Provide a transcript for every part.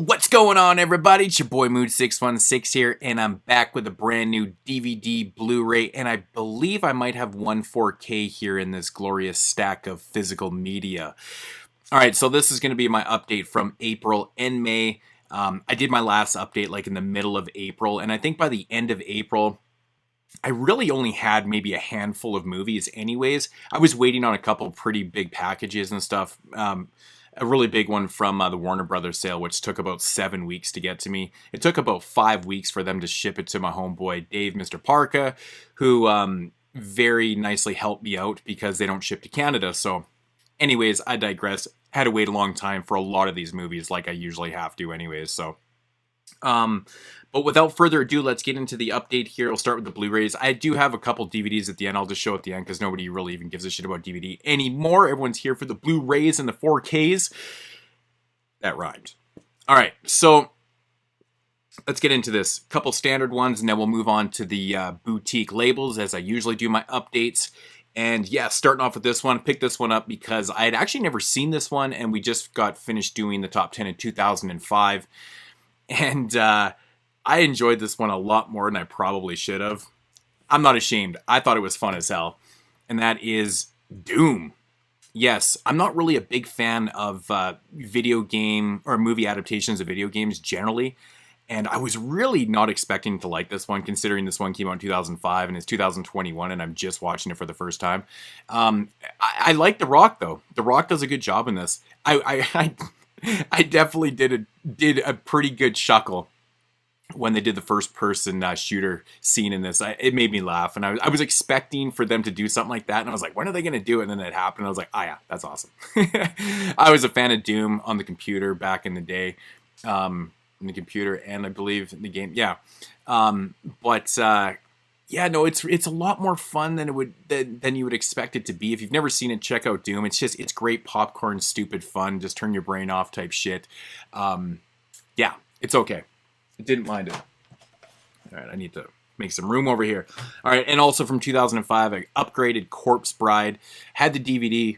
What's going on, everybody? It's your boy Mood616 here, and I'm back with a brand new DVD, Blu-ray, and I believe I might have one 4K here in this glorious stack of physical media. Alright, so this is going to be my update from April and May. I did my last update like in the middle of April, and I think by the end of April, I really only had maybe a handful of movies anyways. I was waiting on a couple pretty big packages and stuff. A really big one from the Warner Brothers sale, which took about 7 weeks to get to me. It took about 5 weeks for them to ship it to my homeboy, Dave, Mr. Parka, who very nicely helped me out because they don't ship to Canada. So anyways, I digress. Had to wait a long time for a lot of these movies like I usually have to anyways. So, but without further ado, let's get into the update here. We'll start with the Blu-rays. I do have a couple DVDs at the end. I'll just show at the end because nobody really even gives a shit about DVD anymore. Everyone's here for the Blu-rays and the 4Ks. That rhymed. All right, so let's get into this. A couple standard ones, and then we'll move on to the boutique labels as I usually do my updates. And yeah, starting off with this one, picked this one up because I had actually never seen this one, and we just got finished doing the top 10 in 2005. And I enjoyed this one a lot more than I probably should have. I'm not ashamed. I thought it was fun as hell. And that is Doom. Yes, I'm not really a big fan of video game or movie adaptations of video games generally. And I was really not expecting to like this one, considering this one came out in 2005 and it's 2021 and I'm just watching it for the first time. I like The Rock, though. The Rock does a good job in this. I definitely did a pretty good chuckle when they did the first-person shooter scene in this. It made me laugh, and I was expecting for them to do something like that, and I was like, when are they going to do it? And then it happened, and I was like, oh yeah, that's awesome. I was a fan of Doom on the computer back in the day, in the computer, and I believe in the game, yeah. Yeah, no, it's a lot more fun than you would expect it to be. If you've never seen it, check out Doom. It's great popcorn, stupid fun, just turn your brain off type shit. Yeah, it's okay. I didn't mind it. All right, I need to make some room over here. All right, and also from 2005, I upgraded Corpse Bride. Had the DVD.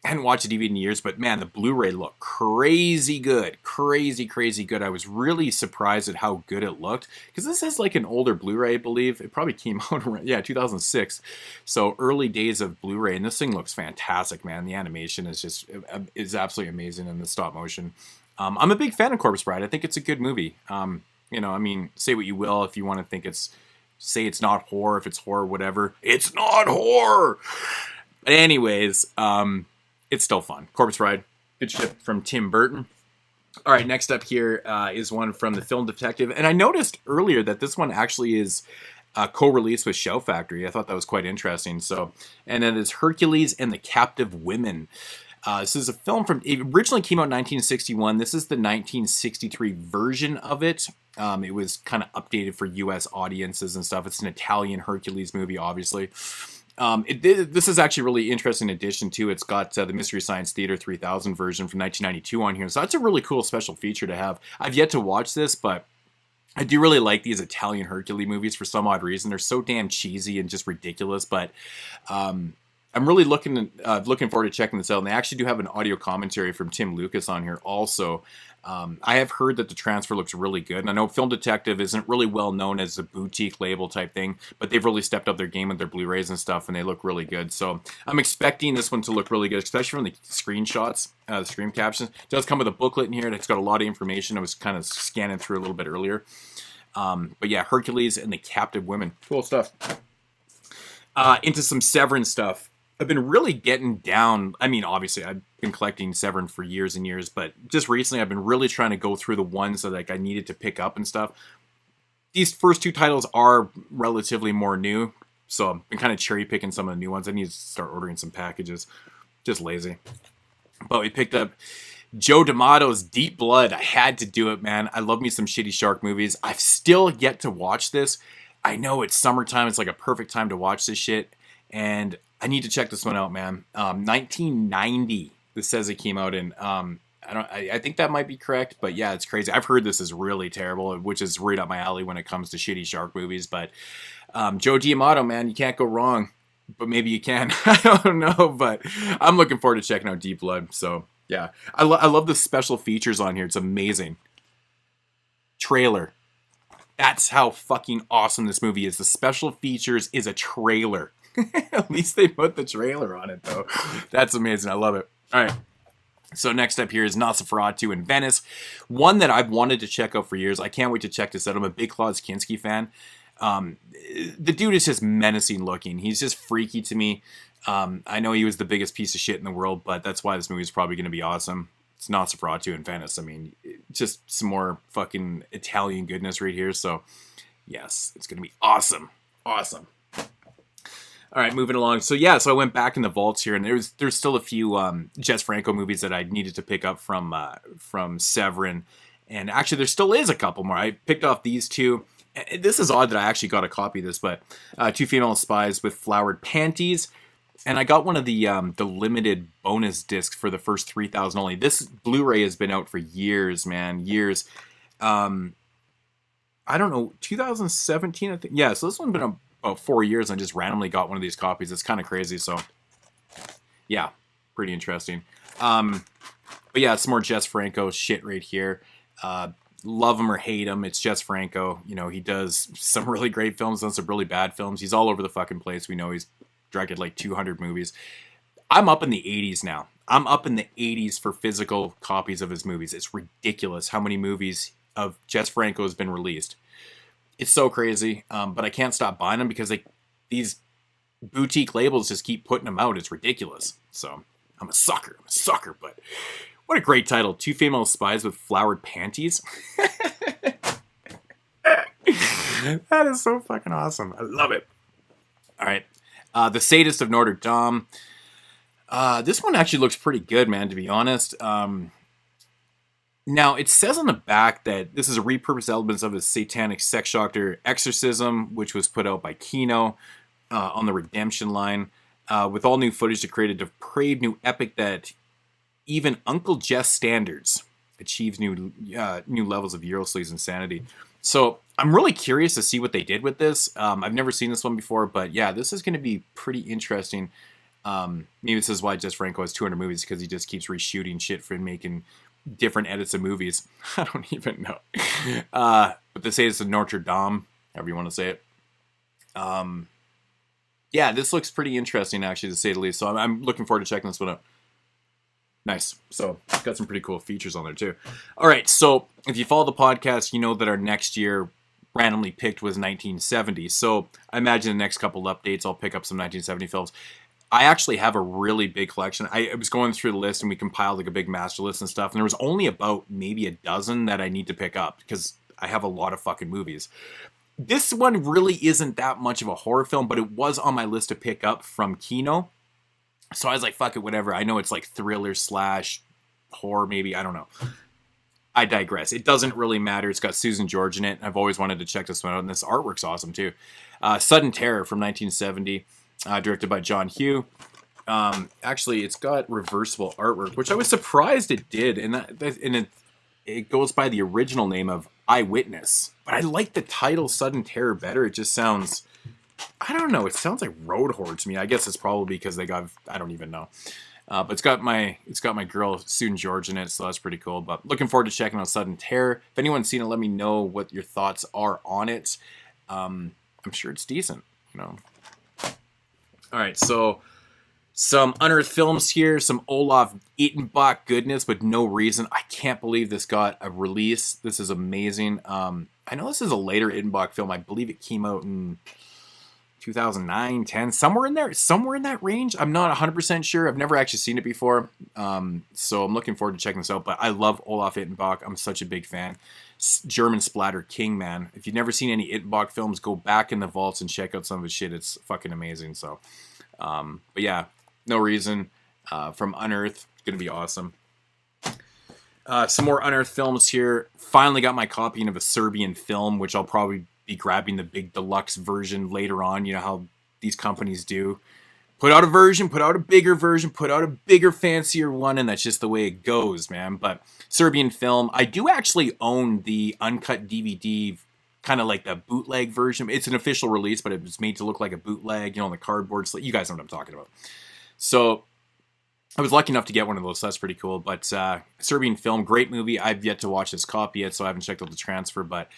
Hadn't watched the DVD in years, but man, the Blu-ray looked crazy good. Crazy good. I was really surprised at how good it looked. Because this is like an older Blu-ray, I believe. It probably came out around, 2006. So early days of Blu-ray. And this thing looks fantastic, man. The animation is absolutely amazing in the stop motion. I'm a big fan of Corpse Bride. I think it's a good movie. I mean, say what you will if you want to think say it's not horror, if it's horror, whatever. It's not horror! But anyways, it's still fun. Corpse Bride, good shit from Tim Burton. All right, next up here is one from the Film Detective. And I noticed earlier that this one actually is co-released with Shout Factory. I thought that was quite interesting. So, and then it's Hercules and the Captive Women. This is a film it originally came out in 1961. This is the 1963 version of it. It was kind of updated for U.S. audiences and stuff. It's an Italian Hercules movie, obviously. This is actually a really interesting addition, too. It's got the Mystery Science Theater 3000 version from 1992 on here. So that's a really cool special feature to have. I've yet to watch this, but I do really like these Italian Hercules movies for some odd reason. They're so damn cheesy and just ridiculous, but I'm really looking forward to checking this out. And they actually do have an audio commentary from Tim Lucas on here also. I have heard that the transfer looks really good. And I know Film Detective isn't really well known as a boutique label type thing, but they've really stepped up their game with their Blu-rays and stuff, and they look really good. So I'm expecting this one to look really good, especially from the screenshots, the screen captions. It does come with a booklet in here that's got a lot of information. I was kind of scanning through a little bit earlier. But yeah, Hercules and the Captive Women. Cool stuff. Into some Severin stuff. I've been really getting down. I mean, obviously, I've been collecting Severin for years and years, but just recently, I've been really trying to go through the ones that I needed to pick up and stuff. These first two titles are relatively more new, so I've been kind of cherry picking some of the new ones. I need to start ordering some packages. Just lazy. But we picked up Joe D'Amato's Deep Blood. I had to do it, man. I love me some shitty shark movies. I've still yet to watch this. I know it's summertime. It's like a perfect time to watch this shit, and I need to check this one out, man. 1990. This says it came out in. I think that might be correct, but yeah, it's crazy. I've heard this is really terrible, which is right up my alley when it comes to shitty shark movies. But Joe D'Amato, man, you can't go wrong. But maybe you can. I don't know, but I'm looking forward to checking out Deep Blood. So yeah, I love the special features on here. It's amazing. trailer. That's how fucking awesome this movie is. The special features is a trailer. At least they put the trailer on it, though. That's amazing. I love it. All right. So next up here is Nosferatu in Venice. One that I've wanted to check out for years. I can't wait to check this out. I'm a big Klaus Kinski fan. The dude is just menacing looking. He's just freaky to me. I know he was the biggest piece of shit in the world, but that's why this movie is probably going to be awesome. It's Nosferatu in Venice. I mean, just some more fucking Italian goodness right here. So, yes, it's going to be awesome. Awesome. All right, moving along. So, yeah, so I went back in the vaults here, and there's still a few Jess Franco movies that I needed to pick up from Severin. And actually, there still is a couple more. I picked off these two. This is odd that I actually got a copy of this, but Two Female Spies with Flowered Panties. And I got one of the limited bonus discs for the first 3,000 only. This Blu-ray has been out for years, man. Years. I don't know, 2017, I think. Yeah, so this one's been about 4 years, and I just randomly got one of these copies. It's kind of crazy, so yeah, pretty interesting. But yeah, it's some more Jess Franco shit right here. Love him or hate him, it's Jess Franco. You know, he does some really great films, done some really bad films. He's all over the fucking place. We know he's directed like 200 movies. I'm up in the 80s now. I'm up in the 80s for physical copies of his movies. It's ridiculous how many movies of Jess Franco has been released. It's so crazy, but I can't stop buying them because these boutique labels just keep putting them out. It's ridiculous. So I'm a sucker, but what a great title. Two Female Spies with Flowered Panties. That is so fucking awesome. I love it. All right. The Sadist of Notre. This one actually looks pretty good, man, to be honest. Now, it says on the back that this is a repurposed elements of his satanic sex doctor Exorcism, which was put out by Kino on the Redemption line, with all new footage to create a depraved new epic that even Uncle Jess standards achieves new levels of Euroslee's insanity. So I'm really curious to see what they did with this. I've never seen this one before, but yeah, this is going to be pretty interesting. Maybe this is why Jess Franco has 200 movies, because he just keeps reshooting shit for making different edits of movies. I don't even know. But they say it's a Notre Dame, however you want to say it. Yeah, this looks pretty interesting, actually, to say the least. So I'm looking forward to checking this one out. Nice. So it's got some pretty cool features on there too. All right. So if you follow the podcast, you know that our next year randomly picked was 1970. So I imagine the next couple updates, I'll pick up some 1970 films. I actually have a really big collection. I was going through the list and we compiled like a big master list and stuff. And there was only about maybe a dozen that I need to pick up because I have a lot of fucking movies. This one really isn't that much of a horror film, but it was on my list to pick up from Kino. So I was like, fuck it, whatever. I know it's like thriller / horror, maybe. I don't know. I digress. It doesn't really matter. It's got Susan George in it. I've always wanted to check this one out, and this artwork's awesome, too. Sudden Terror from 1970, directed by John Hugh. Actually, it's got reversible artwork, which I was surprised it did. And it goes by the original name of Eyewitness. But I like the title Sudden Terror better. It just sounds... I don't know. It sounds like Road Horror to me. I guess it's probably because they got... I don't even know. But it's got my girl Susan George in it, so that's pretty cool. But looking forward to checking out Sudden Terror. If anyone's seen it, let me know what your thoughts are on it. I'm sure it's decent, you know. All right, so some unearthed films here, some Olaf Ittenbach goodness with no reason. I can't believe this got a release. This is amazing. I know this is a later Ittenbach film. I believe it came out in 2009, 10, somewhere in that range. I'm not 100% sure. I've never actually seen it before. So I'm looking forward to checking this out. But I love Olaf Ittenbach. I'm such a big fan. German splatter king, man. If you've never seen any Ittenbach films, go back in the vaults and check out some of his shit. It's fucking amazing. So, but yeah, No Reason from Unearthed. Gonna be awesome. Some more Unearthed films here. Finally got my copy of a Serbian Film, which I'll probably be grabbing the big deluxe version later on. You know how these companies do. Put out a version, put out a bigger version, put out a bigger, fancier one, and that's just the way it goes, man. But Serbian Film, I do actually own the uncut DVD, kind of like the bootleg version. It's an official release, but it was made to look like a bootleg, you know, on the cardboard. So you guys know what I'm talking about. So I was lucky enough to get one of those, so that's pretty cool. But Serbian Film, great movie. I've yet to watch this copy yet, so I haven't checked out the transfer, but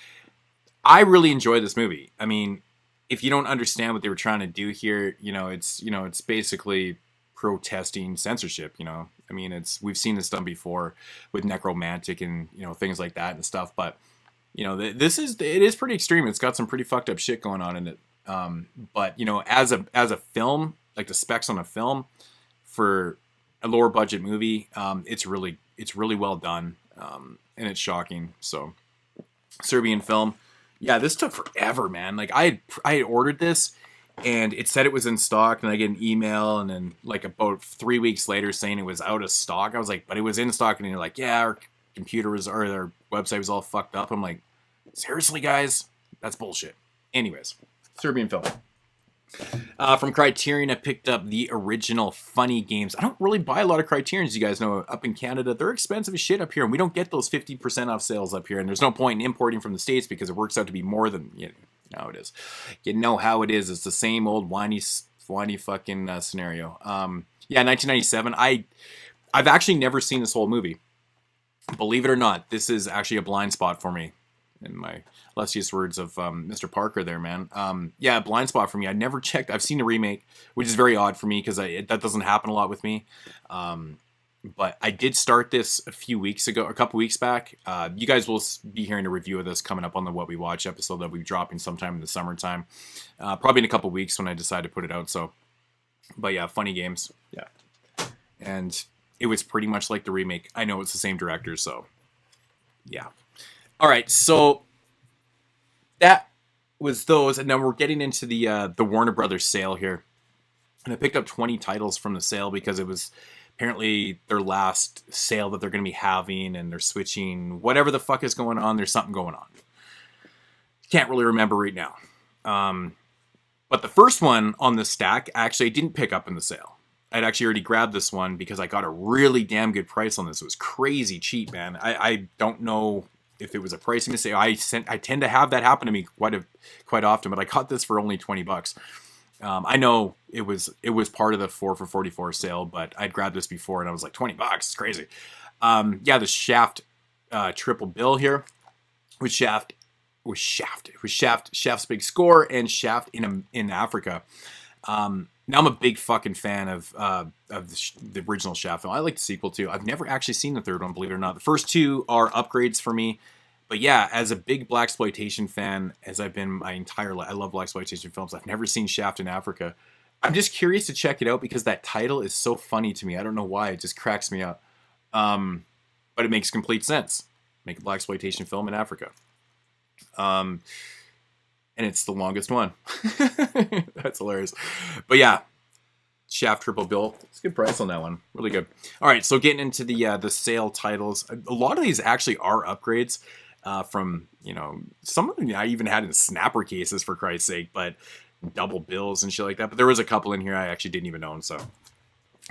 I really enjoy this movie. I mean, if you don't understand what they were trying to do here, it's basically protesting censorship. I mean, we've seen this done before with Necromantic and things like that and stuff. But it is pretty extreme. It's got some pretty fucked up shit going on in it. But as a film, like the specs on a film for a lower budget movie, it's really well done, and it's shocking. So Serbian Film. Yeah, this took forever, man. Like I had ordered this, and it said it was in stock, and I get an email, and then like about 3 weeks later saying it was out of stock. I was like, but it was in stock, and you're like, yeah, our website was all fucked up. I'm like, seriously, guys, that's bullshit. Anyways, Serbian Film. From Criterion, I picked up the original Funny Games. I don't really buy a lot of Criterions, you guys know. Up in Canada, they're expensive as shit up here, and we don't get those 50% off sales up here, and there's no point in importing from the States because it works out to be more than, how it is. You know how it is. It's the same old whiny fucking scenario. 1997. I've actually never seen this whole movie. Believe it or not, this is actually a blind spot for me. In my illustrious words of Mr. Parker there, man. Blind spot for me. I never checked. I've seen the remake, which is very odd for me because that doesn't happen a lot with me. But I did start this a couple weeks back. You guys will be hearing a review of this coming up on the What We Watch episode that we'll be dropping sometime in the summertime. Probably in a couple weeks when I decide to put it out. So, but yeah, Funny Games. Yeah. And it was pretty much like the remake. I know it's the same director, so yeah. All right, so that was those, and now we're getting into the Warner Brothers sale here. And I picked up 20 titles from the sale because it was apparently their last sale that they're going to be having, and they're switching whatever the fuck is going on. There's something going on. Can't really remember right now. But the first one on this stack, actually, I didn't pick up in the sale. I'd actually already grabbed this one because I got a really damn good price on this. It was crazy cheap, man. I don't know if it was a pricing mistake. I tend to have that happen to me quite often, but I got this for only $20. I know it was part of the 4 for $44 sale, but I'd grabbed this before and I was like, $20, it's crazy. The Shaft triple bill here with Shaft's big score and Shaft in Africa. Now I'm a big fucking fan of the original Shaft film. I like the sequel too. I've never actually seen the third one, believe it or not. The first two are upgrades for me. But yeah, as a big blaxploitation fan, as I've been my entire life, I love blaxploitation films. I've never seen Shaft in Africa. I'm just curious to check it out because that title is so funny to me. I don't know why. It just cracks me up. But it makes complete sense. Make a blaxploitation film in Africa. And it's the longest one. That's hilarious. But yeah, Shaft triple bill. It's a good price on that one. Really good. All right, so getting into the sale titles. A lot of these actually are upgrades from, some of them I even had in snapper cases, for Christ's sake, but double bills and shit like that. But there was a couple in here I actually didn't even own. So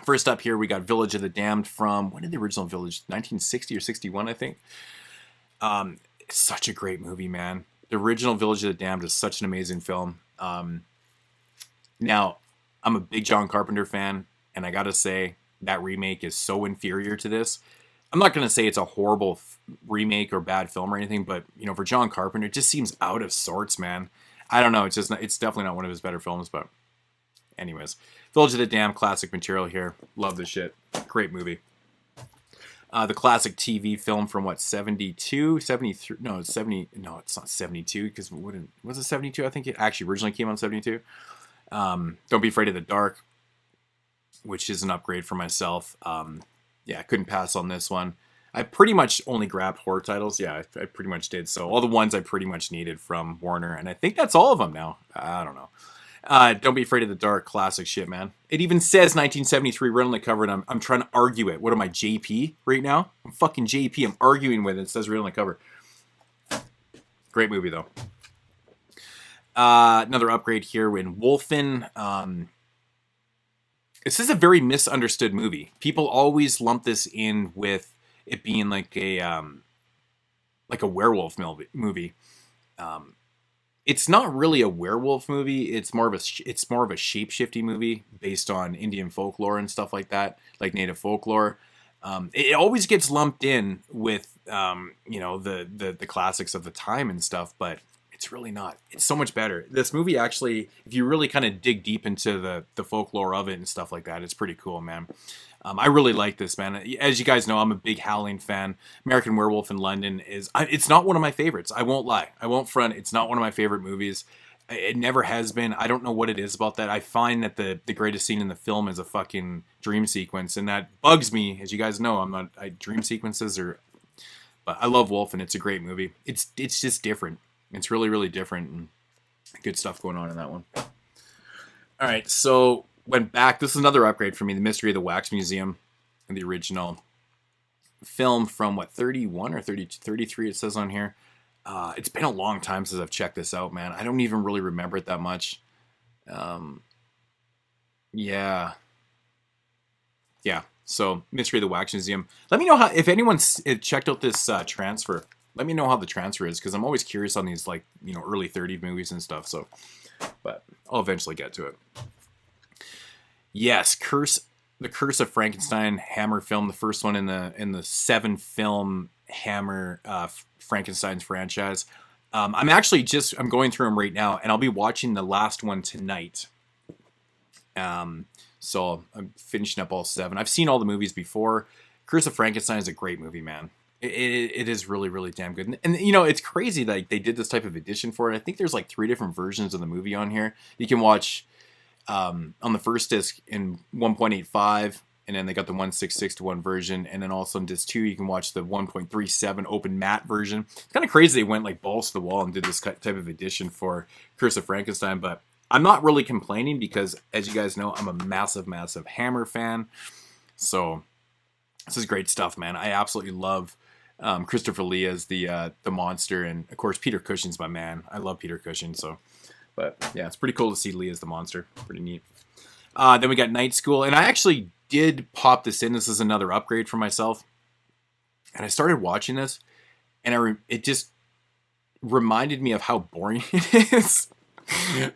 first up here, we got Village of the Damned from, when did the original Village? 1960 or 61, I think. It's such a great movie, man. The original Village of the Damned is such an amazing film. Now, I'm a big John Carpenter fan, and I gotta say, that remake is so inferior to this. I'm not gonna say it's a horrible remake or bad film or anything, but, for John Carpenter, it just seems out of sorts, man. I don't know, it's definitely not one of his better films, but anyways. Village of the Damned, classic material here. Love this shit. Great movie. The classic TV film from 72, 73, no, it's 70, no, it's not 72, because was it 72? I think it actually originally came out in 72. Don't Be Afraid of the Dark, which is an upgrade for myself. I couldn't pass on this one. I pretty much only grabbed horror titles. Yeah, I pretty much did. So all the ones I pretty much needed from Warner, and I think that's all of them now. I don't know. Don't Be Afraid of the Dark, classic shit, man. It even says 1973 right on the cover, and I'm trying to argue it. What am I, JP right now? I'm fucking JP. I'm arguing with it. It says right on the cover. Great movie, though. Another upgrade here in Wolfen. This is a very misunderstood movie. People always lump this in with it being like a werewolf movie. It's not really a werewolf movie. It's more of a shape-shifting movie based on Indian folklore and stuff like that, like native folklore. It always gets lumped in with the classics of the time and stuff, but it's really not. It's so much better. This movie actually, if you really kind of dig deep into the folklore of it and stuff like that, it's pretty cool, man. I really like this, man. As you guys know, I'm a big Howling fan. American Werewolf in London it's not one of my favorites. I won't lie. I won't front. It's not one of my favorite movies. It never has been. I don't know what it is about that. I find that the greatest scene in the film is a fucking dream sequence, and that bugs me. As you guys know, dream sequences are. But I love Wolf, and it's a great movie. It's just different. It's really, really different, and good stuff going on in that one. All right, so went back. This is another upgrade for me. The Mystery of the Wax Museum, and the original film from what 31 or 32, 33 it says on here. It's been a long time since I've checked this out, man. I don't even really remember it that much. Yeah. So Mystery of the Wax Museum. Let me know if anyone's checked out this transfer. Let me know how the transfer is, because I'm always curious on these early 30 movies and stuff. So, but I'll eventually get to it. Yes, The Curse of Frankenstein Hammer film, the first one in the 7-film Hammer Frankenstein's franchise. I'm going through them right now, and I'll be watching the last one tonight. So I'm finishing up all 7. I've seen all the movies before. Curse of Frankenstein is a great movie, man. It is really, really damn good. And it's crazy that they did this type of edition for it. I think there's like 3 different versions of the movie on here. You can watch on the first disc in 1.85, and then they got the 1.66:1 version, and then also on disc 2 you can watch the 1.37 open matte version. It's kind of crazy they went like balls to the wall and did this type of edition for Curse of Frankenstein, but I'm not really complaining because, as you guys know, I'm a massive, massive Hammer fan. So this is great stuff, man. I absolutely love Christopher Lee as the monster, and of course Peter Cushing's my man. I love Peter Cushing, so. But yeah, it's pretty cool to see Lee as the monster. Pretty neat. Then we got Night School, and I actually did pop this in. This is another upgrade for myself, and I started watching this, and it just reminded me of how boring it is.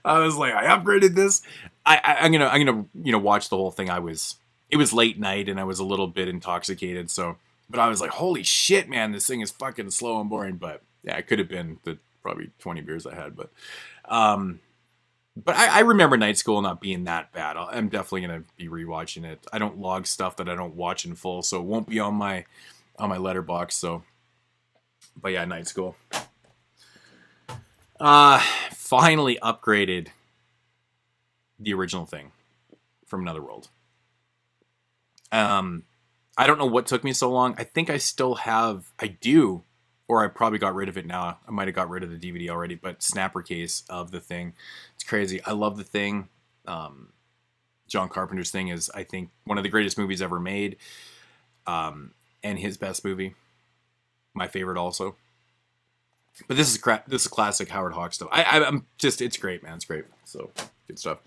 I was like, I upgraded this. I'm gonna watch the whole thing. It was late night, and I was a little bit intoxicated, so. But I was like, holy shit, man, this thing is fucking slow and boring. But yeah, it could have been the probably 20 beers I had, but I remember Night School not being that bad. I'm definitely gonna be rewatching it. I don't log stuff that I don't watch in full, so it won't be on my letterbox. So, but yeah, Night School. Finally upgraded the original Thing from Another World. I don't know what took me so long. I think I still have. I do. Or I probably got rid of it now. I might have got rid of the DVD already, but snapper case of The Thing. It's crazy. I love The Thing. John Carpenter's Thing is, I think, one of the greatest movies ever made. And his best movie. My favorite also. But this is classic Howard Hawks stuff. It's great, man. It's great. So, good stuff.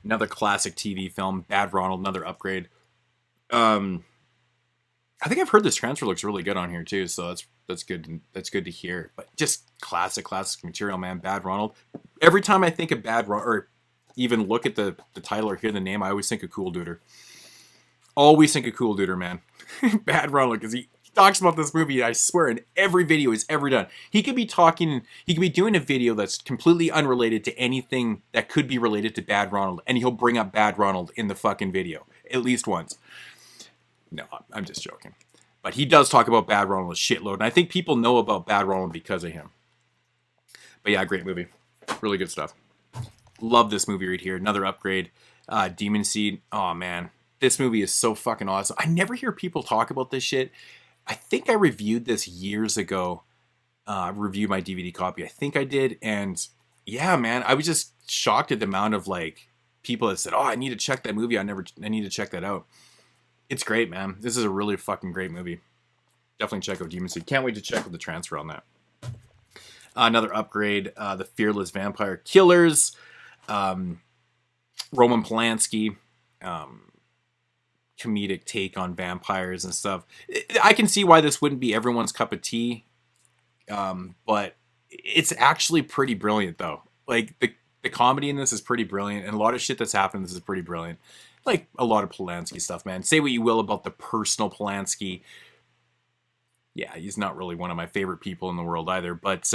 Another classic TV film, Bad Ronald, another upgrade. I think I've heard this transfer looks really good on here too, so that's good. That's good to hear. But just classic material, man. Bad Ronald. Every time I think of Bad Ronald, or even look at the title or hear the name, I always think of Cool Duder. Always think of Cool Duder, man. Bad Ronald, because he talks about this movie, I swear, in every video he's ever done. He could be doing a video that's completely unrelated to anything that could be related to Bad Ronald, and he'll bring up Bad Ronald in the fucking video at least once. No, I'm just joking. But he does talk about Bad Ronald a shitload, and I think people know about Bad Ronald because of him. But yeah, great movie. Really good stuff. Love this movie right here. Another upgrade. Demon Seed. Oh, man. This movie is so fucking awesome. I never hear people talk about this shit. I think I reviewed this years ago. Reviewed my DVD copy. I think I did. And yeah, man, I was just shocked at the amount of like people that said, oh, I need to check that movie. I need to check that out. It's great, man. This is a really fucking great movie. Definitely check out Demon Seed. Can't wait to check out the transfer on that. Another upgrade, The Fearless Vampire Killers. Roman Polanski. Comedic take on vampires and stuff. I can see why this wouldn't be everyone's cup of tea. But it's actually pretty brilliant though. Like the comedy in this is pretty brilliant, and a lot of shit that's happened in this is pretty brilliant. Like a lot of Polanski stuff, man. Say what you will about the personal Polanski. Yeah, he's not really one of my favorite people in the world either, but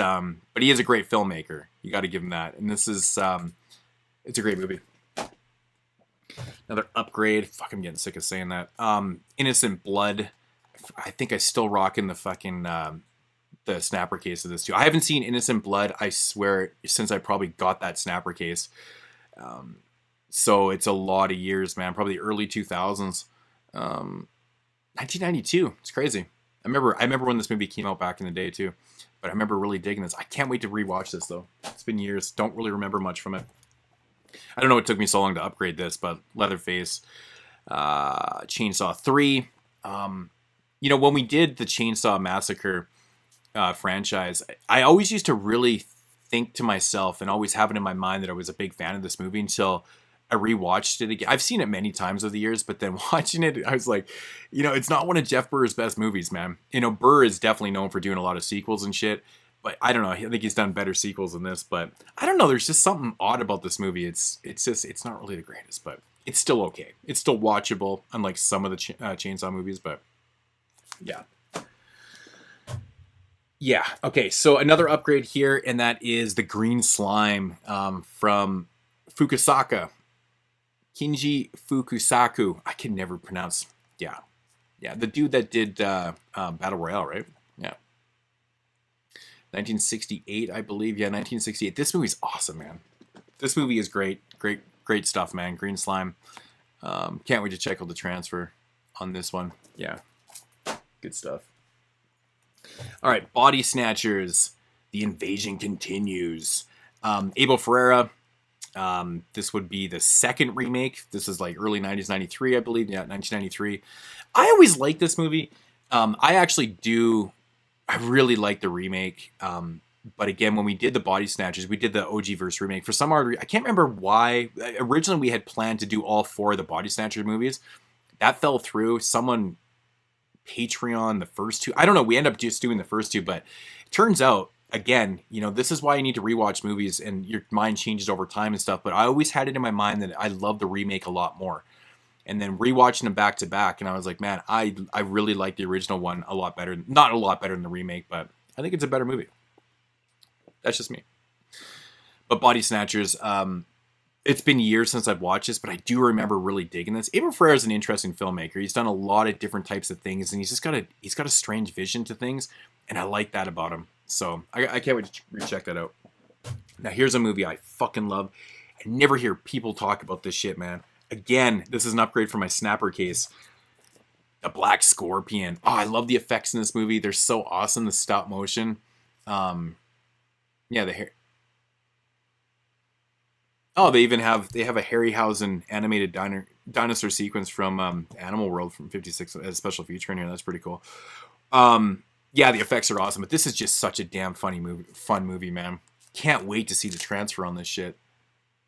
he is a great filmmaker. You got to give him that. And this is it's a great movie. Another upgrade. Fuck, I'm getting sick of saying that. Innocent Blood. I think I still rocking the fucking the snapper case of this too. I haven't seen Innocent Blood, I swear, since I probably got that snapper case. So it's a lot of years, man. Probably early 2000s. 1992. It's crazy. I remember when this movie came out back in the day too. But I remember really digging this. I can't wait to rewatch this though. It's been years. Don't really remember much from it. I don't know what took me so long to upgrade this, but Leatherface, Chainsaw 3. You know, when we did the Chainsaw Massacre franchise, I always used to really think to myself and always have it in my mind that I was a big fan of this movie until I rewatched it again. I've seen it many times over the years, but then watching it, I was like, you know, it's not one of Jeff Burr's best movies, man. You know, Burr is definitely known for doing a lot of sequels and shit, but I don't know. I think he's done better sequels than this, but I don't know. There's just something odd about this movie. It's not really the greatest, but it's still okay. It's still watchable, unlike some of the Chainsaw movies, but yeah. Yeah, okay, so another upgrade here, and that is the green slime from Fukusaka. Kinji Fukusaku. I can never pronounce. Yeah. Yeah, the dude that did Battle Royale, right? Yeah. 1968, I believe. Yeah, 1968. This movie's awesome, man. This movie is great. Great stuff, man. Green slime. Can't wait to check out the transfer on this one. Yeah. Good stuff. All right, Body Snatchers. The invasion continues. Abel Ferreira. This would be the second remake. This is like early 90s, 93, I believe. Yeah, 1993. I always liked this movie. I really like the remake. But again, when we did the Body Snatchers, we did the OG verse remake. For some odd I can't remember why. Originally, we had planned to do all 4 of the Body Snatchers movies. That fell through. Someone Patreon the first 2. I don't know. We end up just doing the first 2, but it turns out, again, you know, this is why you need to rewatch movies and your mind changes over time and stuff. But I always had it in my mind that I love the remake a lot more. And then rewatching them back to back, and I was like, man, I really like the original one a lot better. Not a lot better than the remake, but I think it's a better movie. That's just me. But Body Snatchers, it's been years since I've watched this, but I do remember really digging this. Abel Ferreira is an interesting filmmaker. He's done a lot of different types of things, and he's got a strange vision to things, and I like that about him. So I can't wait to recheck that out. Now here's a movie I fucking love. I never hear people talk about this shit, man. Again, this is an upgrade for my snapper case. The Black Scorpion. Oh, I love the effects in this movie. They're so awesome. The stop motion. Yeah, the hair. Oh, they have a Harryhausen animated dinosaur sequence from Animal World from '56 as a special feature in here. That's pretty cool. Yeah, the effects are awesome, but this is just such a damn fun movie, man. Can't wait to see the transfer on this shit.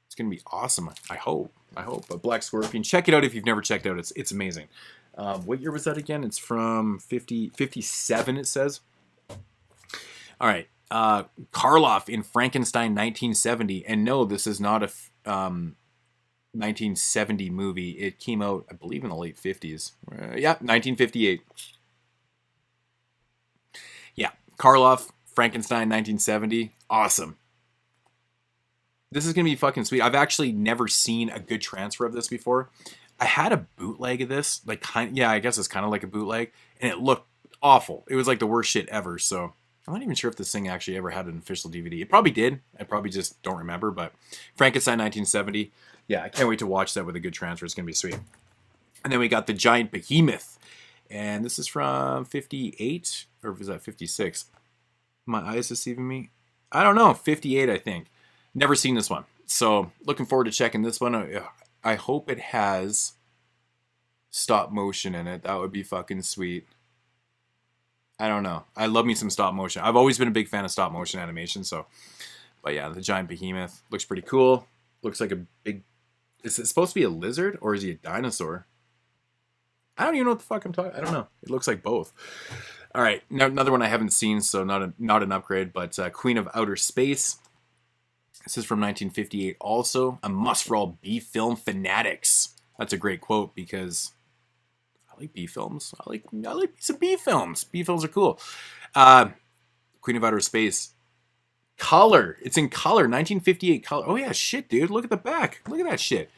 It's gonna be awesome. I hope. But Black Scorpion, check it out if you've never checked it out. It's amazing. What year was that again? It's from 57. It says. All right. Karloff in Frankenstein 1970. And no, this is not a 1970 movie. It came out, I believe, in the late 50s. Yeah, 1958. Yeah, Karloff, Frankenstein 1970. Awesome. This is going to be fucking sweet. I've actually never seen a good transfer of this before. I had a bootleg of this. I guess it's kind of like a bootleg. And it looked awful. It was like the worst shit ever, so I'm not even sure if this thing actually ever had an official DVD. It probably did. I probably just don't remember, but Frankenstein 1970. Yeah, I can't wait to watch that with a good transfer. It's going to be sweet. And then we got the Giant Behemoth. And this is from 58, or was that 56? My eyes deceiving me? I don't know. 58, I think. Never seen this one. So looking forward to checking this one. I hope it has stop motion in it. That would be fucking sweet. I don't know. I love me some stop motion. I've always been a big fan of stop motion animation. So, but yeah, the Giant Behemoth looks pretty cool. Looks like a big. Is it supposed to be a lizard or is he a dinosaur? I don't even know what the fuck I'm talking. I don't know. It looks like both. All right, now another one I haven't seen, so not an upgrade, but Queen of Outer Space. This is from 1958. Also, a must for all B film fanatics. That's a great quote because I like B films. I like some B films. B films are cool. Queen of Outer Space. Color. It's in color. 1958 color. Oh yeah, shit, dude. Look at the back. Look at that shit.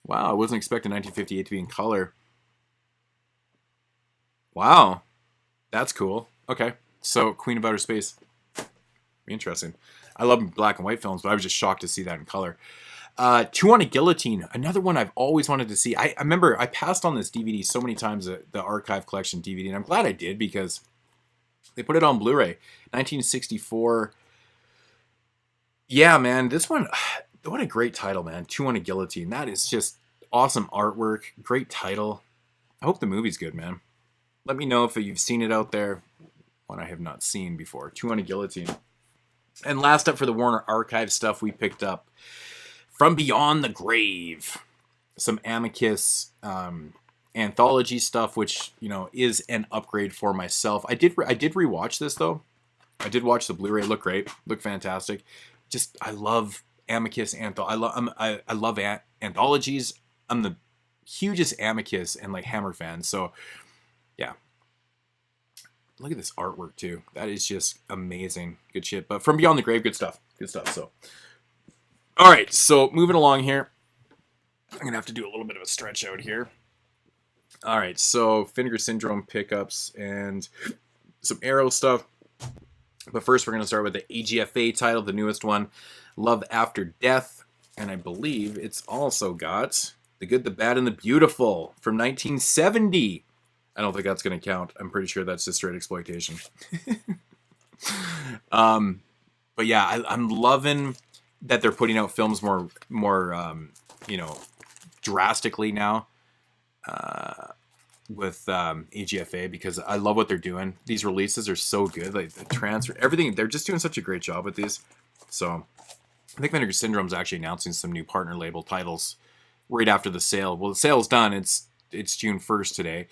Wow, I wasn't expecting 1958 to be in color. Wow. That's cool. Okay. So, Queen of Outer Space. Interesting. I love black and white films, but I was just shocked to see that in color. Two on a Guillotine. Another one I've always wanted to see. I remember I passed on this DVD so many times, the Archive Collection DVD, and I'm glad I did because they put it on Blu-ray. 1964. Yeah, man. This one, what a great title, man. Two on a Guillotine. That is just awesome artwork. Great title. I hope the movie's good, man. Let me know if you've seen it out there. One I have not seen before. Two on a Guillotine. And last up for the Warner Archive stuff, we picked up From Beyond the Grave. Some Amicus anthology stuff, which, you know, is an upgrade for myself. I did rewatch this, though. I did watch the Blu-ray. Look great. Look fantastic. Just, I love Amicus. I love anthologies. I'm the hugest Amicus and, like, Hammer fan. So, yeah. Look at this artwork, too. That is just amazing. Good shit. But From Beyond the Grave, good stuff. Good stuff. So, all right. So, moving along here. I'm going to have to do a little bit of a stretch out here. All right. So, Vinegar Syndrome pickups and some Arrow stuff. But first, we're going to start with the AGFA title, the newest one, Love After Death. And I believe it's also got The Good, the Bad, and the Beautiful from 1970. I don't think that's going to count. I'm pretty sure that's just straight exploitation. But yeah, I'm loving that they're putting out films more you know, drastically now with AGFA, because I love what they're doing. These releases are so good. Like the transfer, everything, they're just doing such a great job with these. So I think Vinegar Syndrome's actually announcing some new partner label titles right after the sale. Well, the sale's done. It's June 1st today.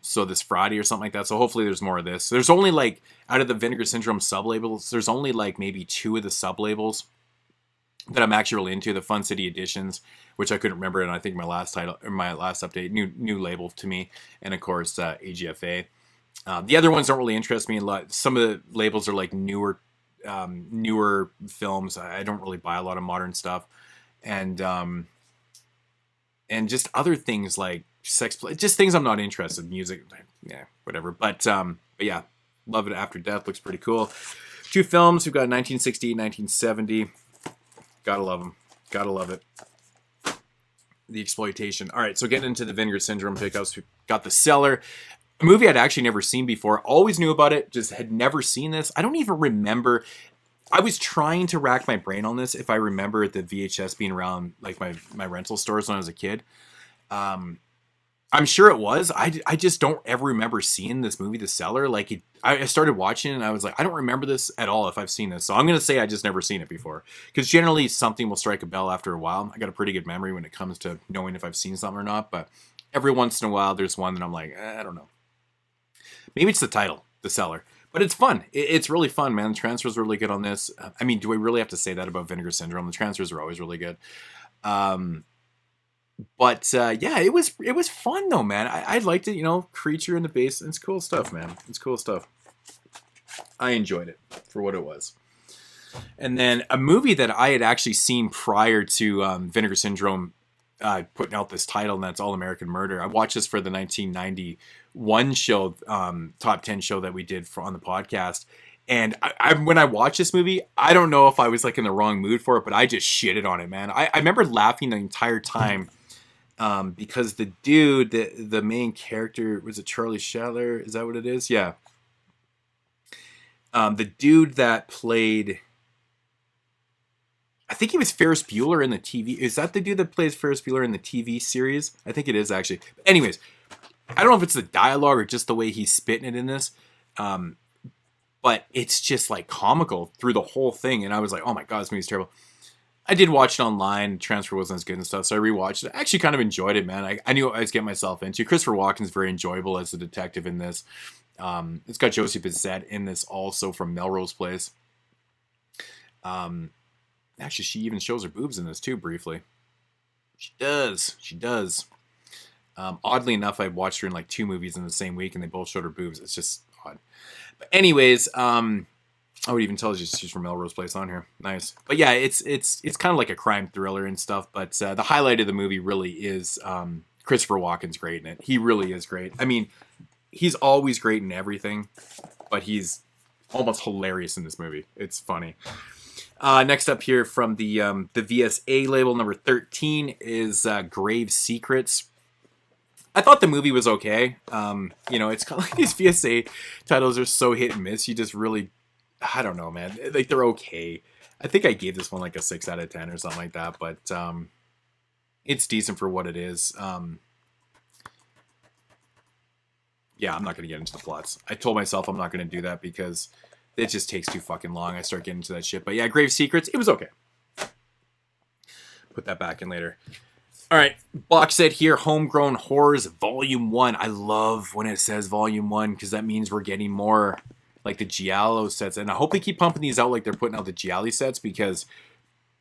So this Friday or something like that. So hopefully there's more of this. There's only like, out of the Vinegar Syndrome sub-labels, there's only like maybe 2 of the sub-labels that I'm actually really into. The Fun City Editions, which I couldn't remember, and I think my last update, new label to me, and of course AGFA. The other ones don't really interest me a lot. Some of the labels are like newer films. I don't really buy a lot of modern stuff, and just other things like sex play, just things I'm not interested in. Music, yeah, whatever. But yeah, Love It After Death looks pretty cool. 2 films. We've got 1968, 1970. Gotta love them. Gotta love it. The Exploitation. All right, so getting into the Vinegar Syndrome pickups, we've got The Cellar, a movie I'd actually never seen before. Always knew about it, just had never seen this. I don't even remember. I was trying to rack my brain on this if I remember the VHS being around like my rental stores when I was a kid. I'm sure it was. I just don't ever remember seeing this movie, The Cellar. Like I started watching it and I was like, I don't remember this at all if I've seen this. So I'm going to say I just never seen it before. Because generally something will strike a bell after a while. I got a pretty good memory when it comes to knowing if I've seen something or not. But every once in a while there's one that I'm like, I don't know. Maybe it's the title, The Cellar. But it's fun. It's really fun, man. The transfers are really good on this. I mean, do I really have to say that about Vinegar Syndrome? The transfers are always really good. But yeah, it was fun though, man. I liked it, you know, creature in the base. It's cool stuff, man. It's cool stuff. I enjoyed it for what it was. And then a movie that I had actually seen prior to Vinegar Syndrome putting out this title, and that's All American Murder. I watched this for the 1991 show, top 10 show that we did on the podcast. And when I watched this movie, I don't know if I was like in the wrong mood for it, but I just shitted on it, man. I remember laughing the entire time because the dude, the main character, was it Charlie Schaller? Is that what it is? Yeah. The dude that played, I think he was Ferris Bueller in the TV. Is that the dude that plays Ferris Bueller in the TV series? I think it is actually. Anyways, I don't know if it's the dialogue or just the way he's spitting it in this. But it's just like comical through the whole thing. And I was like, oh my God, this movie's terrible. I did watch it online. Transfer wasn't as good and stuff, so I rewatched it. I actually kind of enjoyed it, man. I knew what I was getting myself into. Christopher Walken's very enjoyable as a detective in this. It's got Josie Bissett in this also from Melrose Place. Actually, she even shows her boobs in this too, briefly. She does. She does. Oddly enough, I watched her in like 2 movies in the same week, and they both showed her boobs. It's just odd. But anyways, I would even tell you she's from Melrose Place on here. Nice. But yeah, it's kind of like a crime thriller and stuff. But the highlight of the movie really is Christopher Walken's great in it. He really is great. I mean, he's always great in everything, but he's almost hilarious in this movie. It's funny. Next up here from the VSA label, number 13 is Grave Secrets. I thought the movie was okay. You know, it's kind of like these VSA titles are so hit and miss. You just really, I don't know, man. Like, they're okay. I think I gave this one like a 6 out of 10 or something like that, but it's decent for what it is. Yeah, I'm not going to get into the plots. I told myself I'm not going to do that because it just takes too fucking long. I start getting into that shit. But yeah, Grave Secrets, it was okay. Put that back in later. All right, box set here, Homegrown Horrors Volume 1. I love when it says Volume 1 because that means we're getting more like the Giallo sets. And I hope they keep pumping these out like they're putting out the Giallo sets because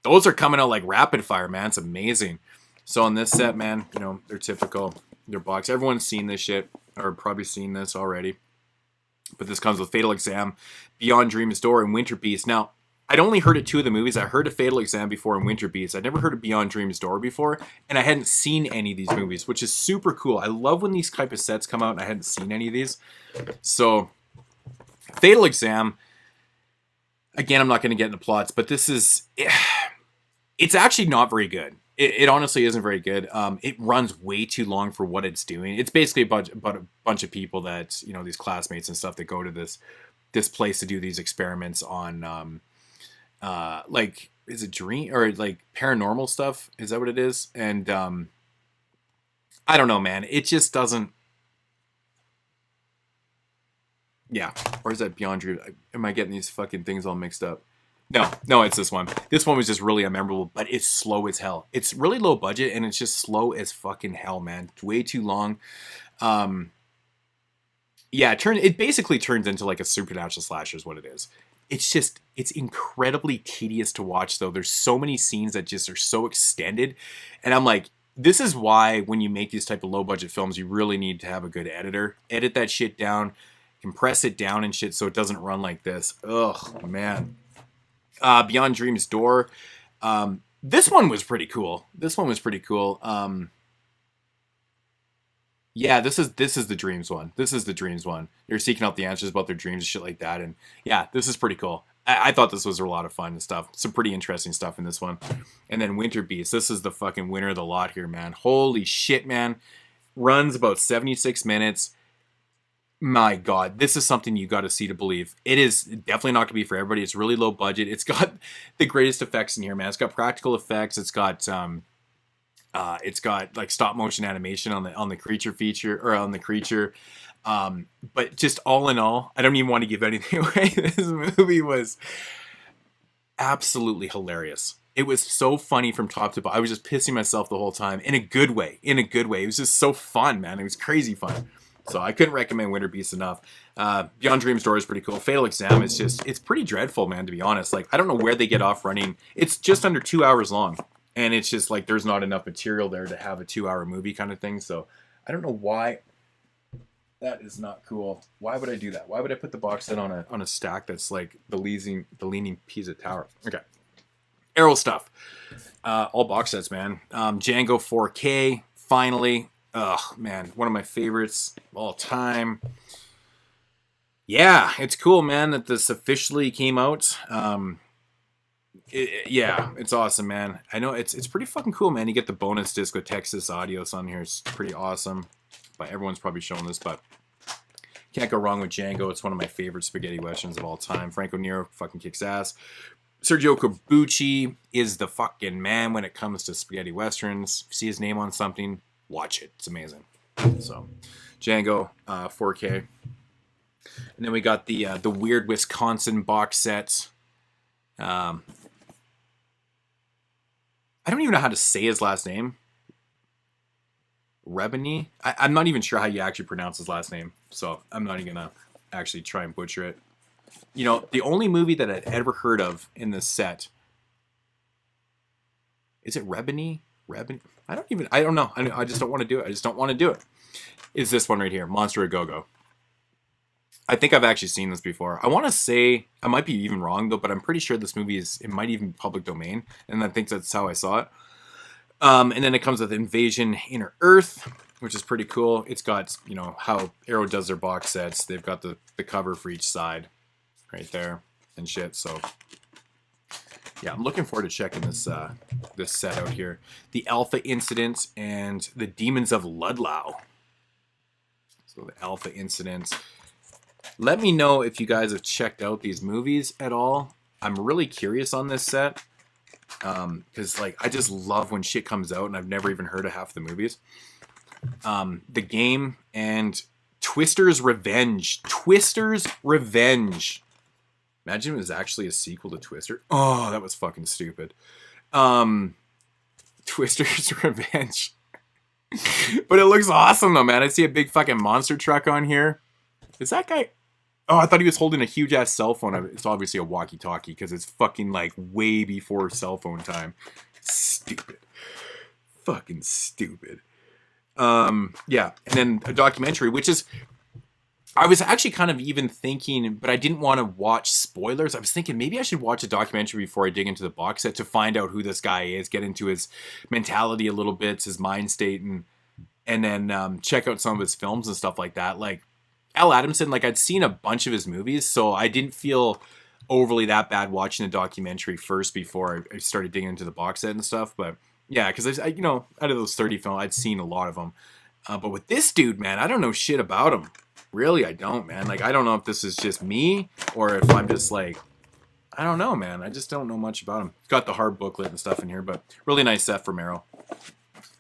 those are coming out like rapid fire, man. It's amazing. So on this set, man, you know, they're typical. They're box. Everyone's seen this shit or probably seen this already. But this comes with Fatal Exam, Beyond Dream's Door, and Winter Beast. Now, I'd only heard of 2 of the movies. I heard of Fatal Exam before and Winter Beast. I'd never heard of Beyond Dream's Door before, and I hadn't seen any of these movies, which is super cool. I love when these type of sets come out and I hadn't seen any of these. So, Fatal Exam, again, I'm not going to get into plots, but this is, it's actually not very good. It honestly isn't very good. It runs way too long for what it's doing. It's basically about a bunch of people that, you know, these classmates and stuff that go to this place to do these experiments on, like, is it dream or like paranormal stuff? Is that what it is? And I don't know, man. It just doesn't. Yeah, or is that Beyond Dream? Am I getting these fucking things all mixed up? No, it's this one. This one was just really unmemorable, but it's slow as hell. It's really low budget, and it's just slow as fucking hell, man. It's way too long. Yeah, it basically turns into like a supernatural slasher is what it is. It's incredibly tedious to watch, though. There's so many scenes that just are so extended, and I'm like, this is why when you make these type of low budget films, you really need to have a good editor. Edit that shit down, compress it down and shit so it doesn't run like this. Ugh, man. Beyond Dream's Door. This one was pretty cool. Yeah, this is the dreams one. This is the dreams one. You're seeking out the answers about their dreams and shit like that. And yeah, this is pretty cool. I thought this was a lot of fun and stuff. Some pretty interesting stuff in this one. And then Winter Beast. This is the fucking winner of the lot here, man. Holy shit, man. Runs about 76 minutes. My God, this is something you got to see to believe. It is definitely not going to be for everybody. It's really low budget. It's got the greatest effects in here, man. It's got practical effects. It's got like stop motion animation on the creature feature or on the creature. But just all in all, I don't even want to give anything away. This movie was absolutely hilarious. It was so funny from top to bottom. I was just pissing myself the whole time in a good way. It was just so fun, man. It was crazy fun. So I couldn't recommend Winter Beast enough. Beyond Dream's Door is pretty cool. Fatal Exam is it's pretty dreadful, man, to be honest. Like, I don't know where they get off running. It's just under 2 hours long. And it's just like there's not enough material there to have a 2-hour movie kind of thing. So I don't know why. That is not cool. Why would I do that? Why would I put the box set on a stack that's like the leaning Pisa Tower? Okay. Arrow stuff. All box sets, man. Django 4K, finally. Ugh, man, one of my favorites of all time. Yeah, it's cool, man, that this officially came out. Yeah, it's awesome, man. I know it's pretty fucking cool, man. You get the bonus disc with Texas Audios on here. It's pretty awesome. But everyone's probably shown this, but can't go wrong with Django. It's one of my favorite spaghetti westerns of all time. Franco Nero fucking kicks ass. Sergio Corbucci is the fucking man when it comes to spaghetti westerns. See his name on something, watch it. It's amazing. So, Django, 4K. And then we got the Weird Wisconsin box set. I don't even know how to say his last name. Rebany? I'm not even sure how you actually pronounce his last name, so I'm not even gonna actually try and butcher it. You know, the only movie that I'd ever heard of in this set, is it Rebany? Rebany? I don't know. I just don't want to do it. I just don't want to do it. Is this one right here, Monstergogo. I think I've actually seen this before. I want to say, I might be even wrong though, but I'm pretty sure this movie it might even be public domain, and I think that's how I saw it. And then it comes with Invasion Inner Earth, which is pretty cool. It's got, you know, how Arrow does their box sets. They've got the cover for each side right there and shit. So yeah, I'm looking forward to checking this this set out here. The Alpha Incident and the Demons of Ludlow. So the Alpha Incident. Let me know if you guys have checked out these movies at all. I'm really curious on this set. Because like I just love when shit comes out and I've never even heard of half the movies. The Game and Twister's Revenge. Twister's Revenge. Imagine it was actually a sequel to Twister. Oh, that was fucking stupid. Twister's Revenge. But it looks awesome though, man. I see a big fucking monster truck on here. Is that guy? Oh, I thought he was holding a huge ass cell phone. It's obviously a walkie-talkie because it's fucking like way before cell phone time. Stupid. Fucking stupid. Yeah, and then a documentary, which is, I was actually kind of even thinking, but I didn't want to watch spoilers. I was thinking maybe I should watch a documentary before I dig into the box set to find out who this guy is, get into his mentality a little bit, his mind state, and then check out some of his films and stuff like that. Like, Al Adamson, like I'd seen a bunch of his movies, so I didn't feel overly that bad watching the documentary first before I started digging into the box set and stuff. But yeah, because you know, out of those 30 films, I'd seen a lot of them. But with this dude, man, I don't know shit about him. Really, I don't, man. Like I don't know if this is just me or if I'm just like, I don't know, man. I just don't know much about him. It's got the hard booklet and stuff in here, but really nice set from Arrow.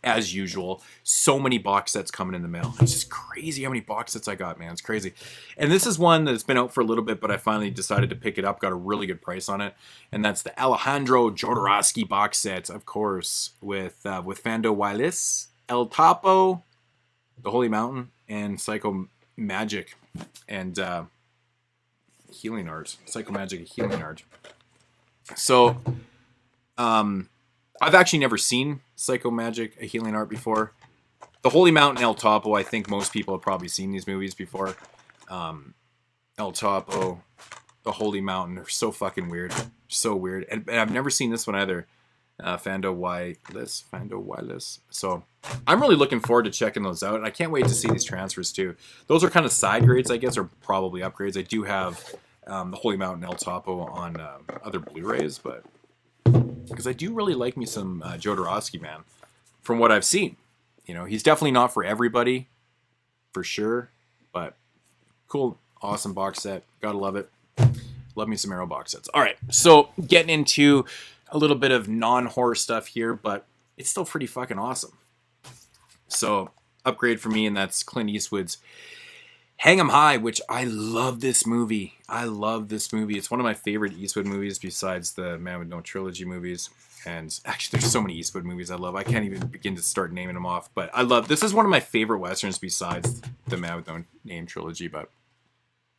As usual, so many box sets coming in the mail. It's just crazy how many box sets I got, man. It's crazy. And this is one that's been out for a little bit, but I finally decided to pick it up. Got a really good price on it, and that's the Alejandro Jodorowsky box set, of course, with Fando Wailis, El Topo, The Holy Mountain, and Psycho Magic, and Healing Art. Psycho Magic and Healing Art. So, I've actually never seen Psycho Magic, A Healing Art before. The Holy Mountain, El Topo, I think most people have probably seen these movies before. El Topo, The Holy Mountain are so fucking weird. So weird. And I've never seen this one either. Fando Wailis. So I'm really looking forward to checking those out. And I can't wait to see these transfers too. Those are kind of side grades, I guess, or probably upgrades. I do have The Holy Mountain, El Topo on other Blu-rays, but because I do really like me some Jodorowsky, man, from what I've seen. You know, he's definitely not for everybody, for sure, but cool, awesome box set. Gotta love it. Love me some Arrow box sets. All right, so getting into a little bit of non-horror stuff here, but it's still pretty fucking awesome. So, upgrade for me, and that's Clint Eastwood's Hang 'em High, which I love this movie. I love this movie. It's one of my favorite Eastwood movies besides the Man with No trilogy movies. And actually, there's so many Eastwood movies I love. I can't even begin to start naming them off. But I love, this is one of my favorite Westerns besides the Man with No Name trilogy. But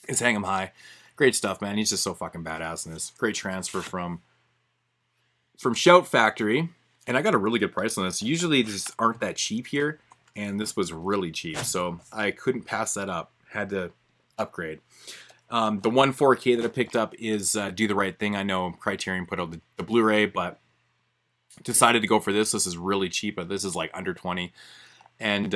it's Hang 'em High. Great stuff, man. He's just so fucking badass in this. Great transfer from Shout Factory. And I got a really good price on this. Usually these aren't that cheap here. And this was really cheap. So I couldn't pass that up. Had to upgrade. The one 4K that I picked up is Do the Right Thing. I know Criterion put out the Blu-ray, but decided to go for this. This is really cheap, but this is like under 20. And,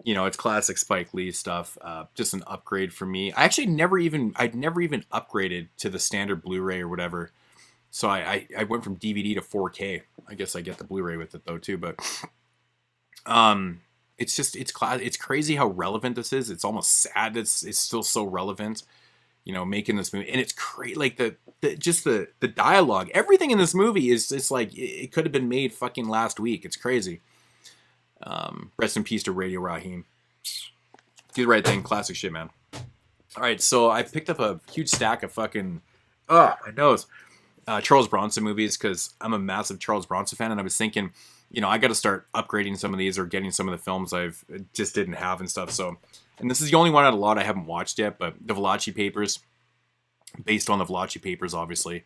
you know, it's classic Spike Lee stuff. Just an upgrade for me. I'd never even upgraded to the standard Blu-ray or whatever. So I went from DVD to 4K. I guess I get the Blu-ray with it though too, but it's crazy how relevant this is. It's almost sad it's still so relevant, you know, making this movie. And it's crazy, like the dialogue, everything in this movie is just like it could have been made fucking last week. It's crazy. Rest in peace to Radio Raheem. Do the Right Thing, classic shit, man. All right, so I picked up a huge stack of fucking my nose. Charles Bronson movies, because I'm a massive Charles Bronson fan, and I was thinking, I got to start upgrading some of these or getting some of the films I've just didn't have and stuff. So, and this is the only one out of a lot I haven't watched yet, but the Valachi Papers, based on the Valachi Papers, obviously.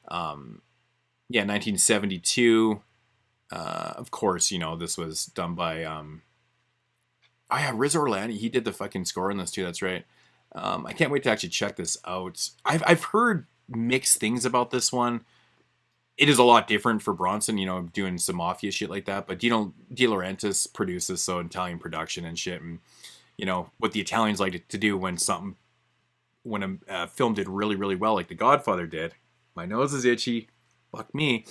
1972. Of course, this was done by, Riz Orlandi. He did the fucking score in this too. That's right. I can't wait to actually check this out. I've heard mixed things about this one. It is a lot different for Bronson, doing some mafia shit like that. But De Laurentiis produces, so Italian production and shit, and what the Italians like to do when a film did really, really well, like The Godfather did. My nose is itchy. Fuck me.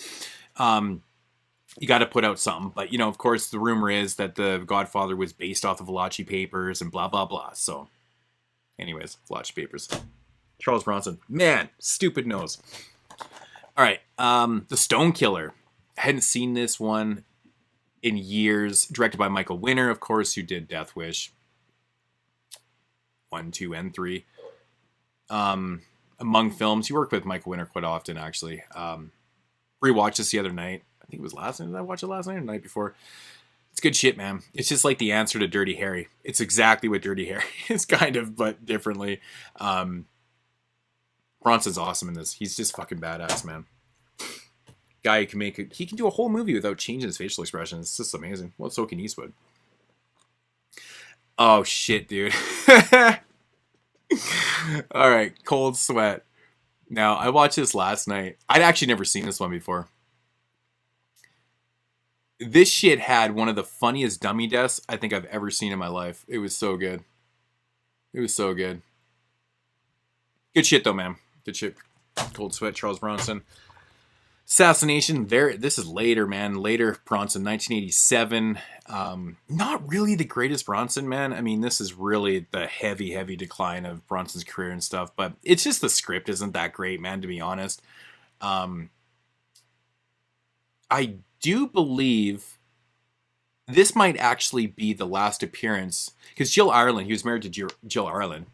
You got to put out something. But of course, the rumor is that The Godfather was based off of Valachi Papers and blah blah blah. So, anyways, Valachi Papers. Charles Bronson. Man, stupid nose. All right. The Stone Killer. I hadn't seen this one in years. Directed by Michael Winner, of course, who did Death Wish 1, 2, and 3. Among films. He worked with Michael Winner quite often, actually. Rewatched this the other night. I think it was last night. Did I watch it last night or the night before? It's good shit, man. It's just like the answer to Dirty Harry. It's exactly what Dirty Harry is, kind of, but differently. Bronson's awesome in this. He's just fucking badass, man. Guy he can do a whole movie without changing his facial expression. It's just amazing. Well, so can Eastwood. Oh shit, dude. All right, Cold Sweat. Now, I watched this last night. I'd actually never seen this one before. This shit had one of the funniest dummy deaths I think I've ever seen in my life. It was so good. It was so good. Good shit, though, man. Good shit. Cold Sweat, Charles Bronson. Assassination, this is later, man. Later, Bronson, 1987. Not really the greatest Bronson, man. I mean, this is really the heavy, heavy decline of Bronson's career and stuff. But it's just the script isn't that great, man, to be honest. I do believe this might actually be the last appearance. Because Jill Ireland, he was married to Jill Ireland.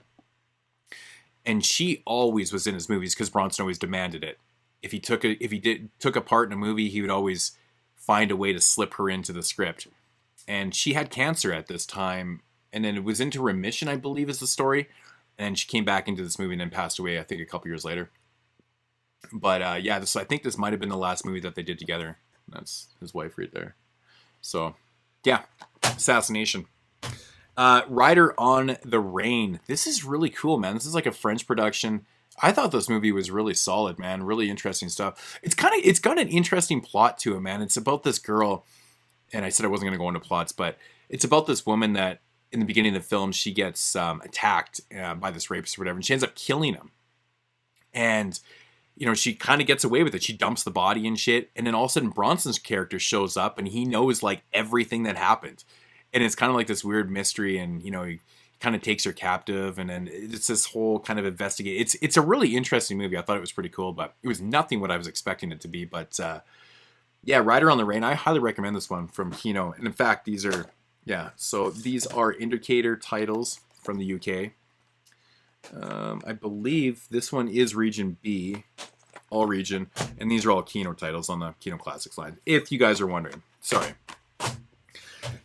And she always was in his movies because Bronson always demanded it. If he took a part in a movie, he would always find a way to slip her into the script. And she had cancer at this time, and then it was into remission, I believe, is the story. And she came back into this movie and then passed away, I think, a couple years later. But I think this might have been the last movie that they did together. That's his wife right there. So, yeah, Assassination. Rider on the Rain. This is really cool, man. This is like a French production. I thought this movie was really solid, man. Really interesting stuff. It's got an interesting plot to it, man. It's about this girl, and I said I wasn't going to go into plots, but it's about this woman that in the beginning of the film, she gets attacked by this rapist or whatever, and she ends up killing him. And, she kind of gets away with it. She dumps the body and shit, and then all of a sudden Bronson's character shows up, and he knows, like, everything that happened. And it's kind of like this weird mystery, and, he kind of takes her captive, and then it's this whole kind of investigate. It's a really interesting movie. I thought it was pretty cool, but it was nothing what I was expecting it to be. But Rider on the Rain. I highly recommend this one from Kino. And in fact, these are indicator titles from the UK. I believe this one is Region B, all region, and these are all Kino titles on the Kino Classics line. If you guys are wondering, sorry.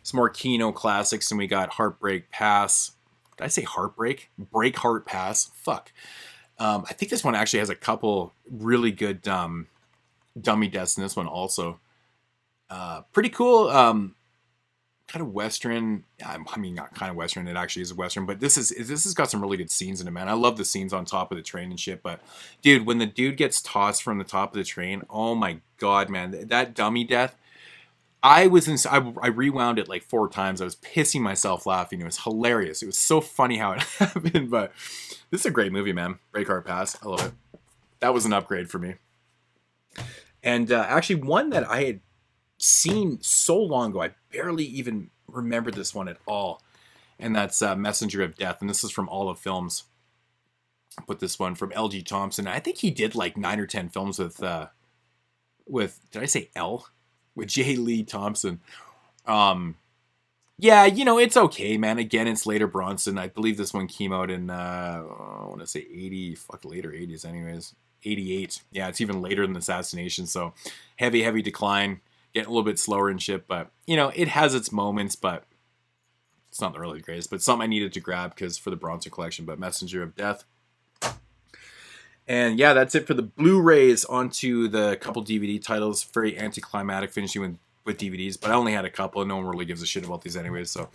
Some more Kino classics, and we got Heartbreak Pass. Did I say Heartbreak? Break Heart Pass. Fuck. I think this one actually has a couple really good dummy deaths in this one also. Pretty cool. Kind of Western. I mean, not kind of Western. It actually is a Western, but this has got some really good scenes in it, man. I love the scenes on top of the train and shit. But dude, when the dude gets tossed from the top of the train, oh my god, man, that dummy death. I rewound it like 4 times. I was pissing myself laughing. It was hilarious. It was so funny how it happened. But this is a great movie, man. Break Heart Pass. I love it. That was an upgrade for me. And actually, one that I had seen so long ago, I barely even remembered this one at all. And that's Messenger of Death. And this is from Olive Films. I put this one from L.G. Thompson. I think he did like 9 or 10 films with did I say L? With J. Lee Thompson. It's okay, man. Again, it's later Bronson. I believe this one came out in, I want to say later 80s anyways. 88. Yeah, it's even later than Assassination, so heavy decline, getting a little bit slower and shit, but, you know, it has its moments, but it's not the really greatest, but something I needed to grab because for the Bronson collection, but Messenger of Death. And yeah, that's it for the Blu-rays. Onto the couple DVD titles. Very anticlimactic finishing with DVDs, but I only had a couple and no one really gives a shit about these anyways. So,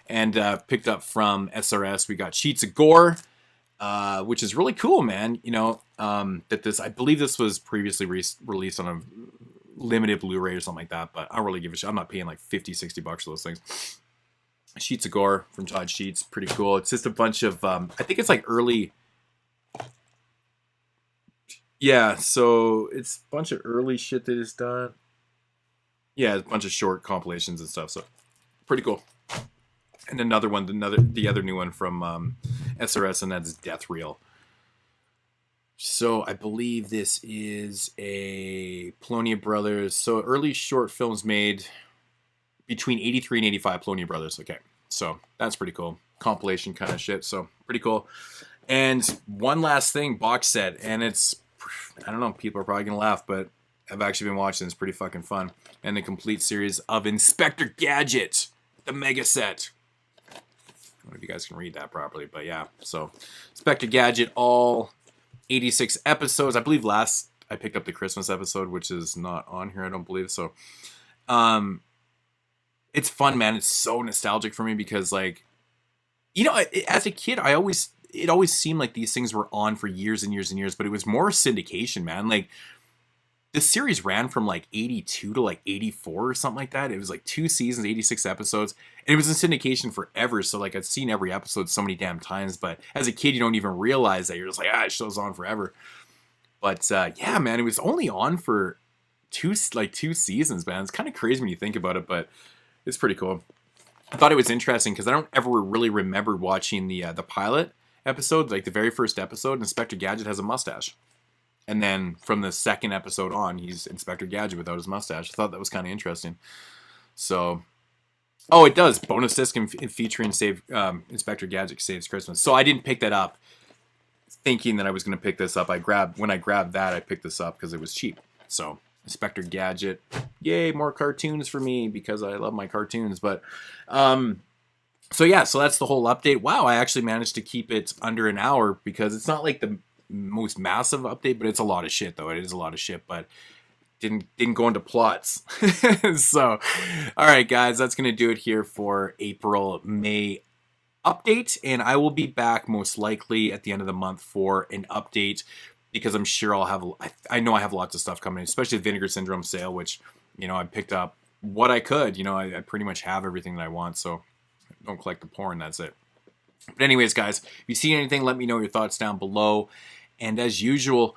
and picked up from SRS, we got Sheets of Gore, which is really cool, man. You know, that this, I believe this was previously released on a limited Blu-ray or something like that, but I don't really give a shit. I'm not paying like 50, 60 bucks for those things. Sheets of Gore from Todd Sheets, pretty cool. It's just a bunch of, I think it's like early. Yeah, so it's a bunch of early shit that is done. Yeah, a bunch of short compilations and stuff, so pretty cool. And another one, the other new one from SRS, and that's Death Reel. So I believe this is a Polonia Brothers. So early short films made between 83 and 85, Polonia Brothers. Okay, so that's pretty cool. Compilation kind of shit, so pretty cool. And one last thing, box set, and it's, I don't know, people are probably going to laugh, but I've actually been watching. It's pretty fucking fun. And the complete series of Inspector Gadget, the Megaset. I don't know if you guys can read that properly, but yeah. So, Inspector Gadget, all 86 episodes. I believe last I picked up the Christmas episode, which is not on here, I don't believe. So, it's fun, man. It's so nostalgic for me because, like, you know, as a kid, it always seemed like these things were on for years and years and years, but it was more syndication, man. Like, the series ran from like 82 to like 84 or something like that. It was like 2 seasons, 86 episodes, and it was in syndication forever. So like I'd seen every episode so many damn times, but as a kid, you don't even realize that. You're just like, it show's on forever. But yeah, man, it was only on for two seasons, man. It's kind of crazy when you think about it, but it's pretty cool. I thought it was interesting because I don't ever really remember watching the pilot episode, like the very first episode. Inspector Gadget has a mustache. And then from the second episode on, he's Inspector Gadget without his mustache. I thought that was kind of interesting. So, oh, it does. Bonus disc featuring Inspector Gadget Saves Christmas. So I didn't pick that up thinking that I was going to pick this up. When I grabbed that, I picked this up because it was cheap. So, Inspector Gadget. Yay, more cartoons for me because I love my cartoons. But, so yeah, so that's the whole update. Wow, I actually managed to keep it under an hour because it's not like the most massive update, but it's a lot of shit though. It is a lot of shit, but didn't go into plots. So, all right, guys, that's gonna do it here for May update, and I will be back most likely at the end of the month for an update because I'm sure I'll have. I know I have lots of stuff coming, especially the Vinegar Syndrome sale, which, you know, I picked up what I could. You know, I pretty much have everything that I want, so don't collect the porn. That's it. But anyways, guys, if you see anything, let me know your thoughts down below. And as usual,